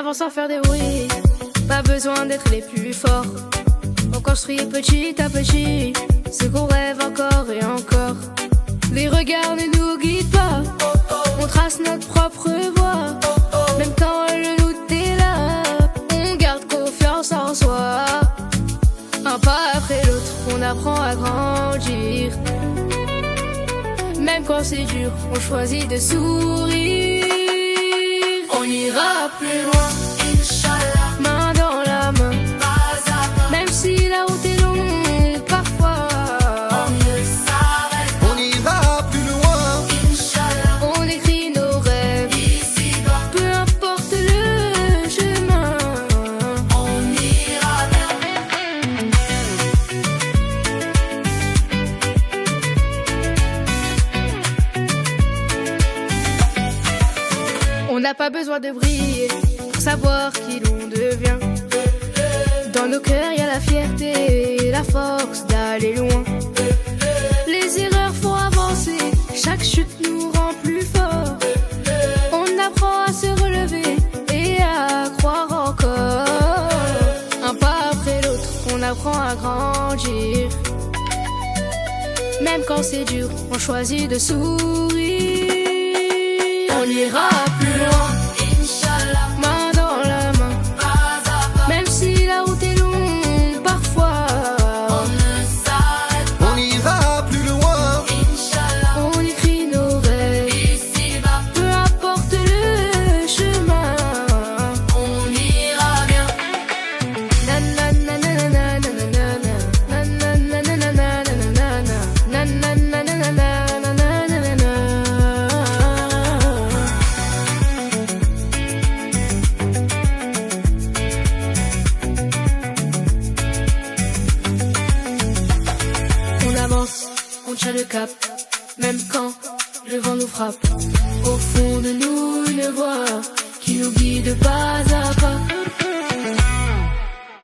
avance sans faire de bruit, pas besoin d'être les plus forts. On construit petit à petit ce qu'on rêve encore et encore. Les regards ne nous guident pas, on trace notre propre voie. Même quand le doute est là, on garde confiance en soi. Un pas après l'autre, on apprend à grandir. Même quand c'est dur, on choisit de sourire. On ira plus loin, Inch'Allah, main dans la main, pas à pas. Même si la route est longue, parfois on ne s'arrête pas. On ira plus loin, Inch'Allah, on écrit nos rêves ici-bas. Peu importe le chemin, on ira bien. On n'a pas besoin de briller pour savoir qui l'on devient. Dans nos cœurs, y a la fierté et la force d'aller loin. Les erreurs font avancer, chaque chute nous rend plus forts. On apprend à se relever et à croire encore. Un pas après l'autre, on apprend à grandir. Même quand c'est dur, on choisit de sourire. On ira plus loin, Inch'Allah, main dans la main, pas à pas. Même si la route est longue, parfois on ne s'arrête pas. on ira plus loin, Inch'Allah, on écrit nos rêves ici-bas. Peu importe le chemin, on ira bien. Na na na na na na na na na na na na na na na na na na na na. On avance, on tient le cap, même quand le vent nous frappe. Au fond de nous, une voix qui nous guide pas à pas.